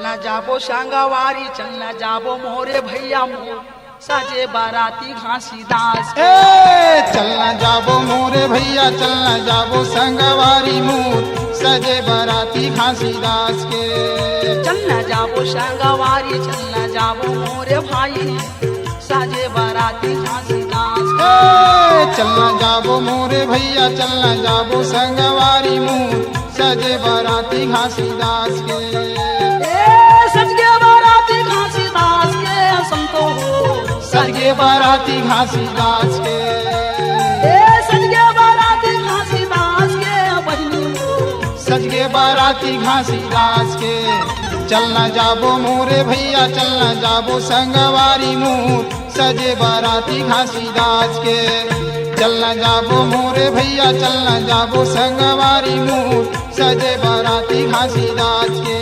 चलना जाबो संगवारी चलना जाबो मोरे भैया मोर सजे बाराती घासीदास के। चलना जाबो मोरे भैया चलना जाबो संगवारी मोर सजे बाराती घासीदास के। चलना जाबो संगवारी चलना जाबो मोरे भाई सजे बाराती घासीदास के। चलना जाबो मोरे भैया चलना जाबो संगवारी मोर सजे बाराती घासीदास के। सजगे बाराती घासीदास के संतो हो सजगे बाराती घासीदास के। सजगे बाराती घासीदास के बहिनी हो सजगे बाराती घासीदास के। चलना जाबो मोरे भैया चलना जाबो संगवारी मोर सजे बाराती घासीदास के। चलना जाबो मोरे भैया चलना जाबो संगवारी मोर सजे बाराती घासीदास के।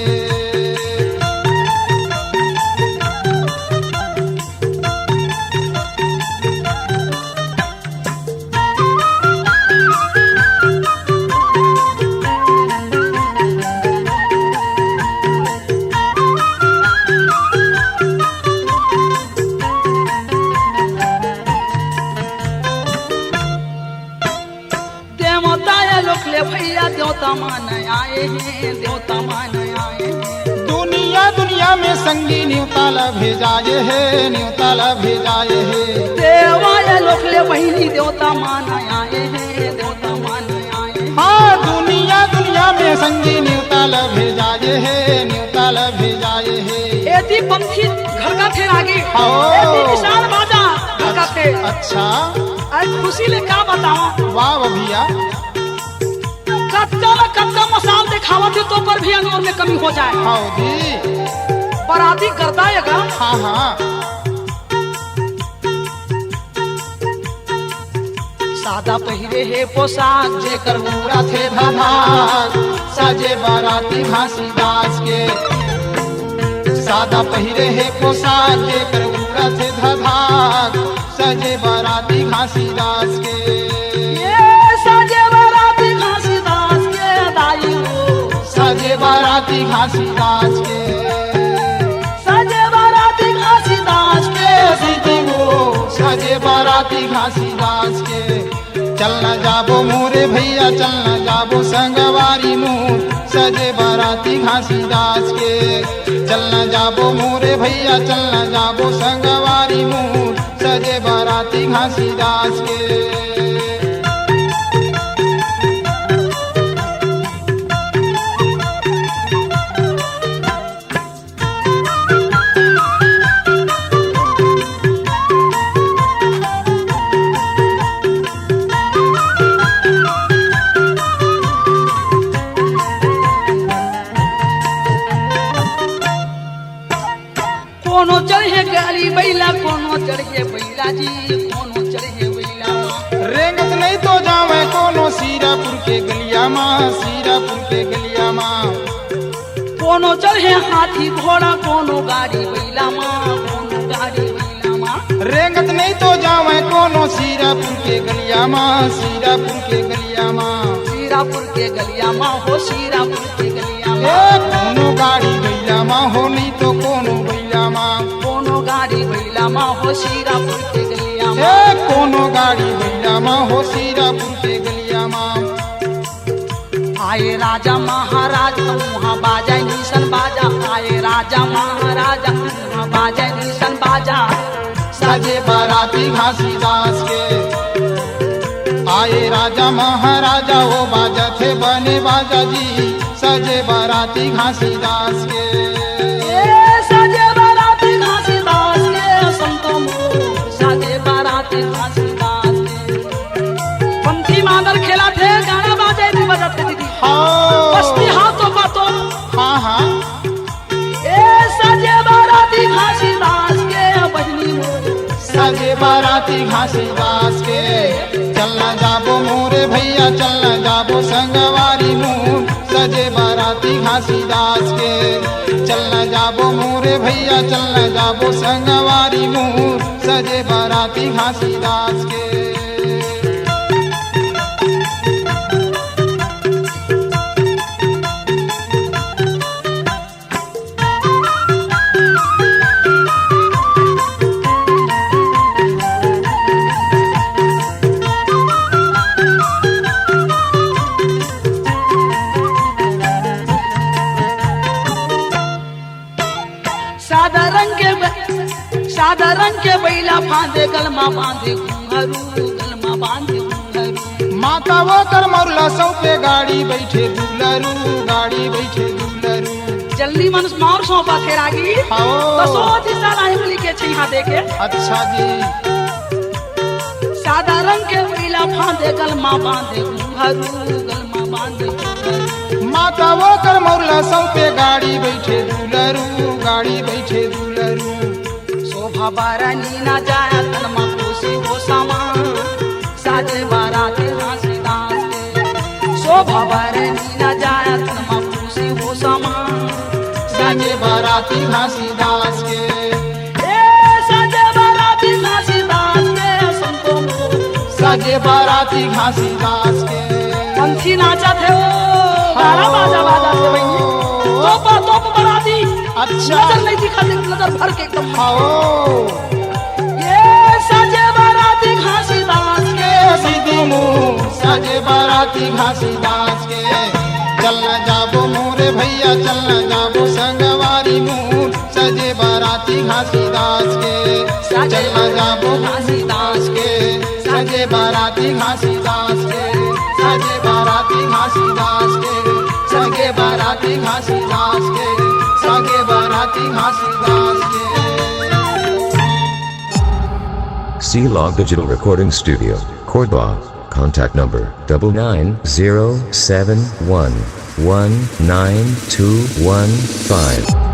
भैया देवता मान आए हैं देवता मान आए हैं। दुनिया दुनिया में संगी न्यूताला भेजाए है न्यूताला भेजाए है। देवाय लोकले बहिनी देवता मान आए हैं देवता मान आए हैं। हाँ दुनिया दुनिया में संगी न्यूताला भेजाए है न्यूताला भेजाए है। एती पंथी घर का थे आगे आओ। एती निशान बाजा घर का थे। अच्छा आज खुशी ले क्या बताऊं। वाह भैया कच्चा मसाल दिखावा थे तो पर भी अंगूर में कमी हो जाए। हाँ दी बराती करदाएगा। हाँ हाँ सादा पहिरे है पोशाक जेकर मुरा थे धमाक सजे बाराती घासीदास के। सादा पहिरे है पोशाक जेकर मुरा थे धमाक सजे बाराती घासीदास के। सजे बाराती घासीदास के दाई हो सजे बाराती घासीदास के। सजे बाराती घासीदास के सीधी वो सजे बाराती घासीदास के। चलना जाबो मोरे भैया चलना जाबो संगवारी मोर सजे बाराती घासीदास के। चलना जाबो मोरे भैया चलना जाबो संगवारी मोर सजे बाराती घासीदास के। कोनो चढ़े गाड़ी बैला कोनो चढ़े बैला जी कोनो चढ़े बैला। रेंगत नहीं तो जावे कोनो सीरापुर के गलिया माँ सीरापुर के गलिया माँ। कोनो चढ़े हाथी घोड़ा कोनो गाड़ी बैला माँ कोनो गाड़ी बैला माँ। रेंगत नहीं तो जावे कोनो सीरापुर के गलिया माँ सीरापुर के गलिया माँ। सीरापुर के गलिया माँ हो सीरापुर के गलिया ए माँ। कोनो गाड़ी बैला माँ हो नहीं तो कोनो बैला माँ। कोनो गाड़ी बैला माँ हो सीरापुर के गलिया माँ। ए कोनो गाड़ी बैला माँ हो सीरापुर के गलिया माँ। आए राजा महाराज वहाँ बाजा निशन बाजा आए राजा महाराजा वहाँ बाजा निशन बाजा सजे बाराती घासीदास के। आए राजा महाराजा वो बाजा थे बने बाजा जी सजे बाराती घासीदास के। सजे बाराती घासीदास के संतो मोर सजे बाराती घासीदास के। पंथी मादल खेला थे गाना बाजे नहीं बजाते दीदी। हाँ बस्ती हाथों बातों हाँ हाँ सजे बाराती घासीदास के बहिनी मोर सजे बाराती घासीदास के। चलना जाबो मोरे भैया चलना जाबो संगवारी मोर सजे बाराती घासीदास के। चलना जाबो मोरे भैया चलना जाबो संगवारी मोर सजे बाराती घासीदास के। फांदे गलमा बांधे घुंघरू गलमा बांधे घुंघरू माता वो कर मरला सौ पे गाड़ी बैठे दुलरू गाड़ी बैठे दुलरू जल्दी मनुष मार सौंपा थे रागी आओ। तो सोच साला इमली के छै यहाँ देखे अच्छा जी सादा रंग के पीला फांदे गलमा बांधे घुंघरू गलमा बांधे घुंघरू माता वो कर मरला सौ पे गाड़ी बैठे दुलरू गाड़ी बैठे दुलरू शोभा बारानी ना जाया तनमा खुशी हो सामान साजे बाराती घासी दास के शोभा बारानी ना जाया तनमा खुशी हो सामान साजे बाराती घासी दास के साजे बाराती घासी दास के संतो साजे बाराती घासी दास के पंछी नाचा थे गाना बाजा बाजा थे भैया तोप बाराती अच्छा नजर नहीं दिखा दे नजर भर के एकदम आओ ये साजे बाराती घासी दास के सीधी मुँह साजे बाराती घासी दास के चलना जाबो मोरे भैया चलना जाबो संगवारी मुँह सजे बाराती घासी दास के चलना जाबो घासी दास के सजे बाराती घासी दास के सजे बाराती घासी दास के सगे बाराती घासी दास के सगे बाराती घासी दास के C-Log Digital Recording Studio, Cordoba. Contact number 99071192115.